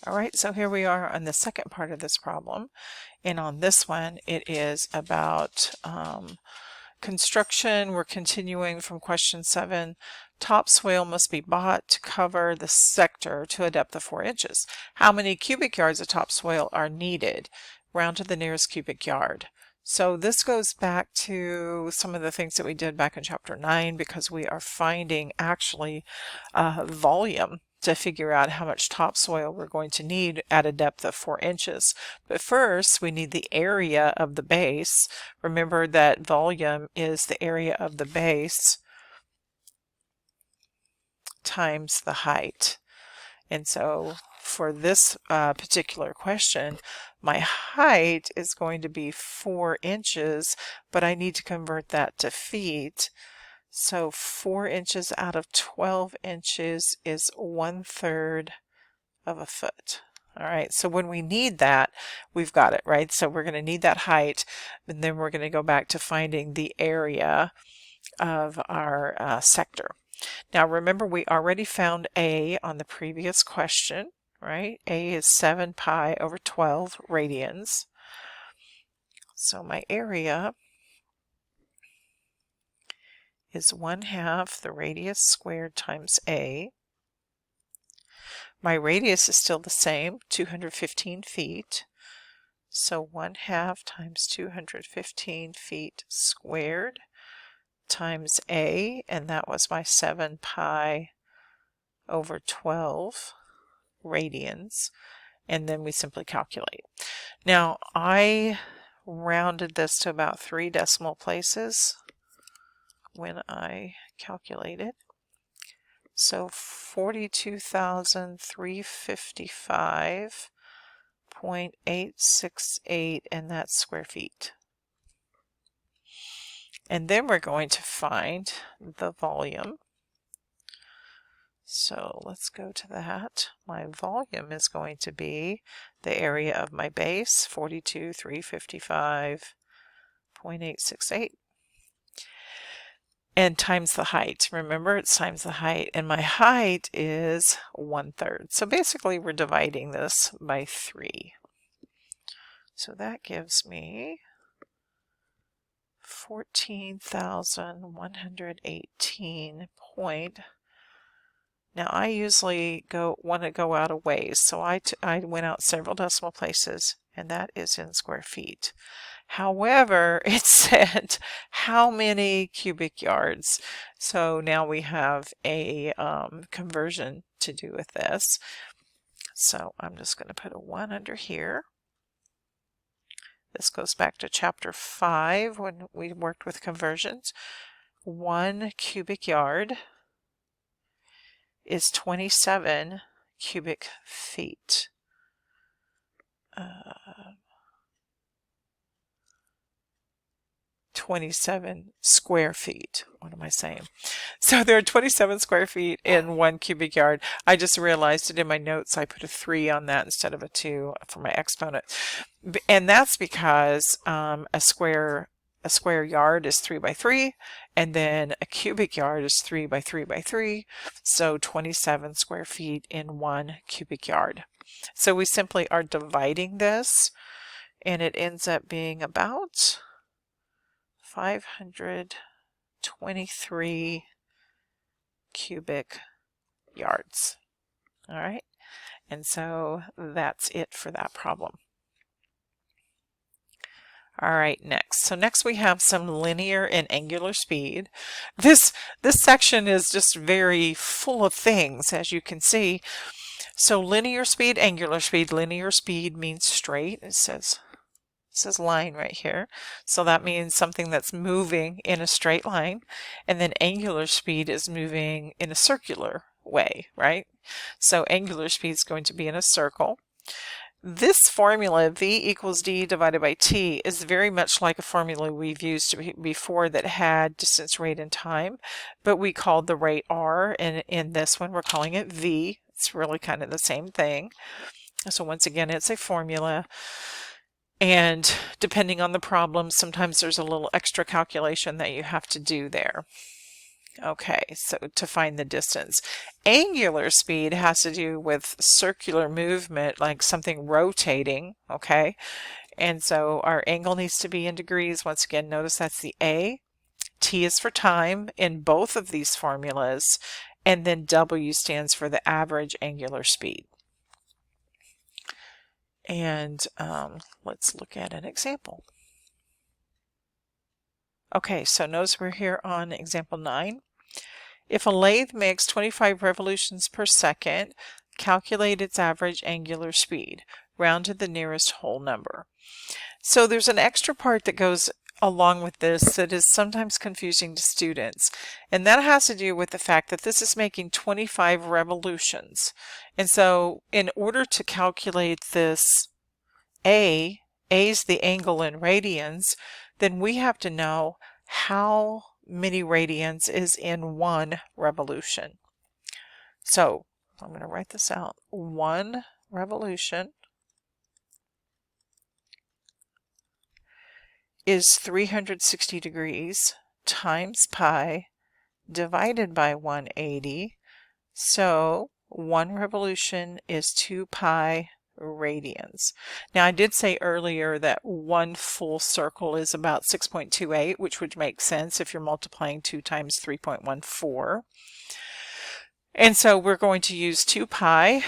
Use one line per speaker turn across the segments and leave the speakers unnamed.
All right, so here we are on the second part of this problem, and on this one it is about construction. We're continuing from question 7. Topsoil must be bought to cover the sector to a depth of 4 inches. How many cubic yards of topsoil are needed? Round to the nearest cubic yard. So this goes back to some of the things that we did back in chapter 9, because we are finding actually volume to figure out how much topsoil we're going to need at a depth of 4 inches. But first we need the area of the base. Remember that volume is the area of the base times the height. And so for this particular question, my height is going to be 4 inches, but I need to convert that to feet. So 4 inches out of 12 inches is 1/3 of a foot. All right, so when we need that, we've got it, right? So we're going to need that height, and then we're going to go back to finding the area of our sector. Now remember, we already found A on the previous question, right? A is 7 pi over 12 radians. So my area is 1/2 the radius squared times A. My radius is still the same, 215 feet. So 1/2 times 215 feet squared times A, and that was my 7 pi over 12 radians. And then we simply calculate. Now I rounded this to about 3 decimal places when I calculated. So 42,355.868, and that's square feet. And then we're going to find the volume. So let's go to that. My volume is going to be the area of my base, 42,355.868. And times the height. Remember, it's times the height. And my height is 1/3. So basically we're dividing this by 3. So that gives me 14,118 point. Now I usually want to go out a ways, so I went out several decimal places, and that is in square feet. However, it said how many cubic yards. So now we have a conversion to do with this. So I'm just going to put a 1 under here. This goes back to chapter 5 when we worked with conversions. 1 cubic yard is 27 cubic feet. 27 square feet. What am I saying? So there are 27 square feet in 1 cubic yard. I just realized it in my notes. I put a 3 on that instead of a 2 for my exponent. And that's because a square yard is 3 by 3, and then a cubic yard is 3 by 3 by 3. So 27 square feet in 1 cubic yard. So we simply are dividing this, and it ends up being about 523 cubic yards. All right, and so that's it for that problem. All right, next. So next we have some linear and angular speed. This section is just very full of things, as you can see. So linear speed, angular speed. Linear speed means straight. It says line right here. So that means something that's moving in a straight line. And then angular speed is moving in a circular way, right? So angular speed is going to be in a circle. This formula, V equals D divided by T, is very much like a formula we've used before that had distance, rate, and time, but we called the rate R, and in this one we're calling it V. It's really kind of the same thing. So once again, it's a formula. And depending on the problem, sometimes there's a little extra calculation that you have to do there. Okay, so to find the distance. Angular speed has to do with circular movement, like something rotating, okay? And so our angle needs to be in degrees. Once again, notice that's the A. T is for time in both of these formulas, and then W stands for the average angular speed. And let's look at an example. Okay, so notice we're here on example 9. If a lathe makes 25 revolutions per second, calculate its average angular speed. Round to the nearest whole number. So there's an extra part that goes along with this that is sometimes confusing to students, and that has to do with the fact that this is making 25 revolutions. And so in order to calculate this A is the angle in radians, then we have to know how many radians is in one revolution. So I'm going to write this out. One revolution is 360 degrees times pi divided by 180. So one revolution is 2 pi radians. Now I did say earlier that one full circle is about 6.28, which would make sense if you're multiplying 2 times 3.14. And so we're going to use 2 pi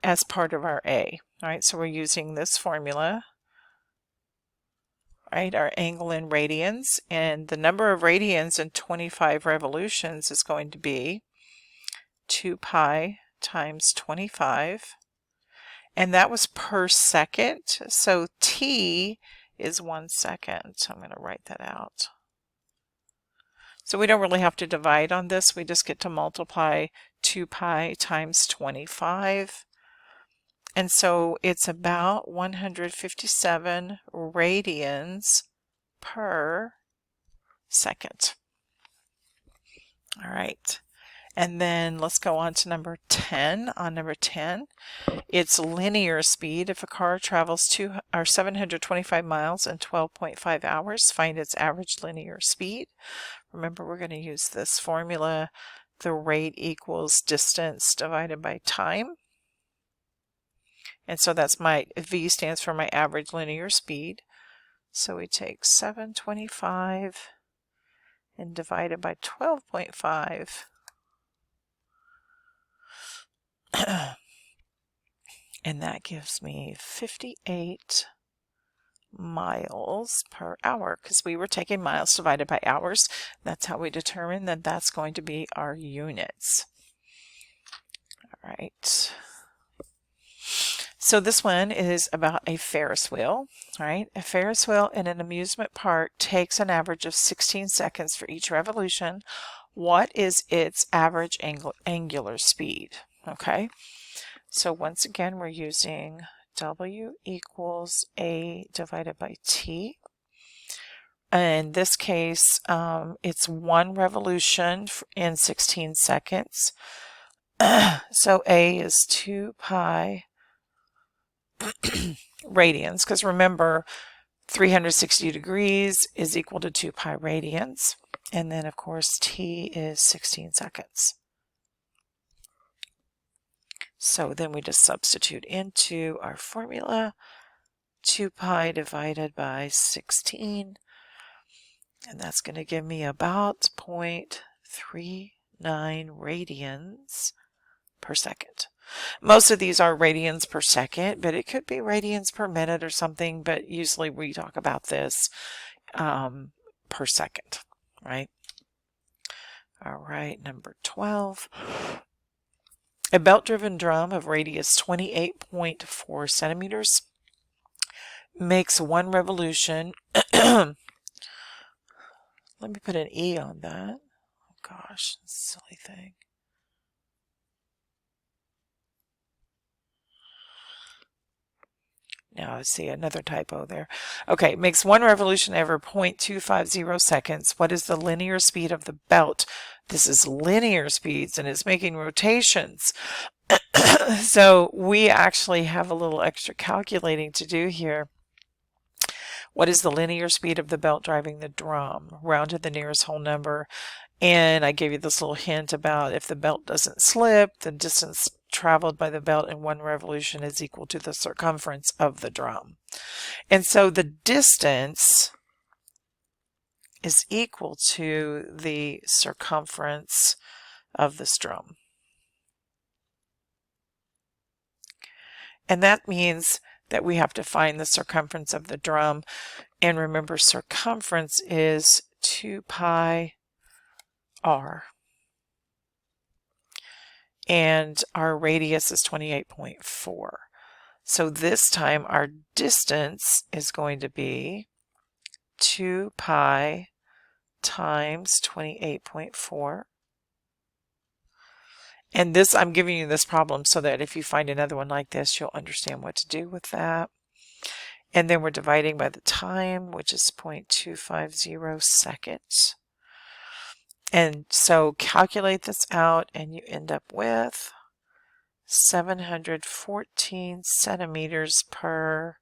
as part of our A. All right, so we're using this formula. Right, our angle in radians, and the number of radians in 25 revolutions is going to be 2 pi times 25, and that was per second, so T is 1 second. So I'm going to write that out. So we don't really have to divide on this, we just get to multiply 2 pi times 25. And so it's about 157 radians per second. All right. And then let's go on to number 10. On number 10, it's linear speed. If a car travels 725 miles in 12.5 hours, find its average linear speed. Remember, we're going to use this formula. The rate equals distance divided by time. And so that's my V stands for my average linear speed. So we take 725 and divide it by 12.5. And that gives me 58 miles per hour, because we were taking miles divided by hours. That's how we determine that that's going to be our units. All right. So this one is about a Ferris wheel, right? A Ferris wheel in an amusement park takes an average of 16 seconds for each revolution. What is its average angular speed? Okay, so once again, we're using W equals A divided by T. In this case, it's one revolution in 16 seconds. So A is 2 pi radians, because remember 360 degrees is equal to 2 pi radians, and then of course T is 16 seconds. So then we just substitute into our formula 2 pi divided by 16, and that's going to give me about 0.39 radians per second. Most of these are radians per second, but it could be radians per minute or something, but usually we talk about this per second, right? All right, number 12. A belt-driven drum of radius 28.4 centimeters makes one revolution. Let me put an E on that. Oh gosh, silly thing. Now I see another typo there. Okay, makes one revolution every 0.250 seconds. What is the linear speed of the belt? This is linear speeds, and it's making rotations. So we actually have a little extra calculating to do here. What is the linear speed of the belt driving the drum? Round to the nearest whole number. And I gave you this little hint about if the belt doesn't slip, the distance traveled by the belt in one revolution is equal to the circumference of the drum. And so the distance is equal to the circumference of this drum. And that means that we have to find the circumference of the drum. And remember, circumference is 2 pi r. And our radius is 28.4. So this time our distance is going to be 2 pi times 28.4. And this, I'm giving you this problem so that if you find another one like this, you'll understand what to do with that. And then we're dividing by the time, which is 0.250 seconds. And so calculate this out and you end up with 714 centimeters per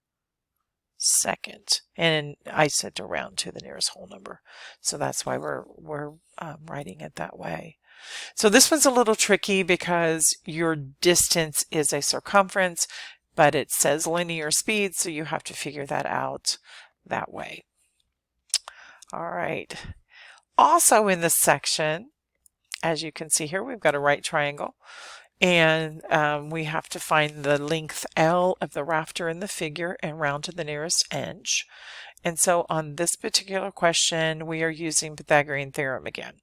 second. And I said to round to the nearest whole number. So that's why we're writing it that way. So this one's a little tricky because your distance is a circumference, but it says linear speed, so you have to figure that out that way. All right. Also in this section, as you can see here, we've got a right triangle, and we have to find the length L of the rafter in the figure and round to the nearest inch. And so on this particular question, we are using Pythagorean theorem again.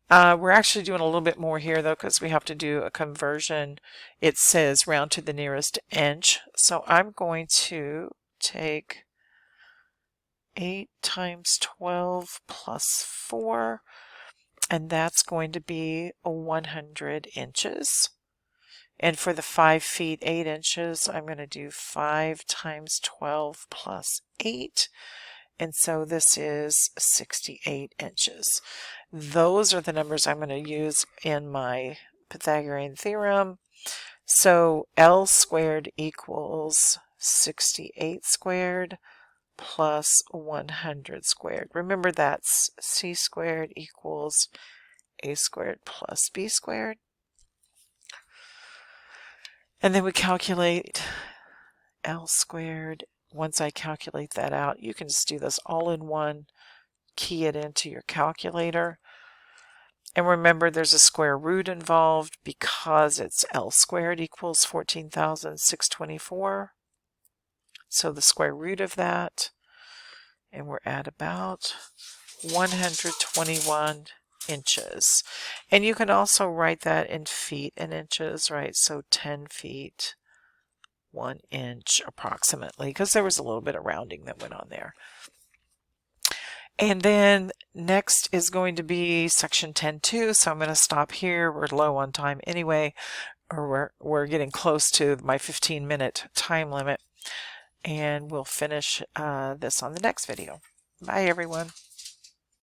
We're actually doing a little bit more here though, because we have to do a conversion. It says round to the nearest inch. So I'm going to take 8 times 12 plus 4, and that's going to be 100 inches. And for the 5 feet 8 inches, I'm going to do 5 times 12 plus 8. And so this is 68 inches. Those are the numbers I'm going to use in my Pythagorean theorem. So L squared equals 68 squared plus 100 squared. Remember, that's C squared equals A squared plus B squared. And then we calculate L squared. Once I calculate that out, you can just do this all in one, key it into your calculator. And remember, there's a square root involved because it's L squared equals 14,624. So the square root of that, and we're at about 121 inches. And you can also write that in feet and inches, right? So 10 feet, 1 inch approximately, because there was a little bit of rounding that went on there. And then next is going to be section 10.2, so I'm going to stop here. We're low on time anyway, or we're getting close to my 15-minute time limit, and we'll finish this on the next video. Bye, everyone.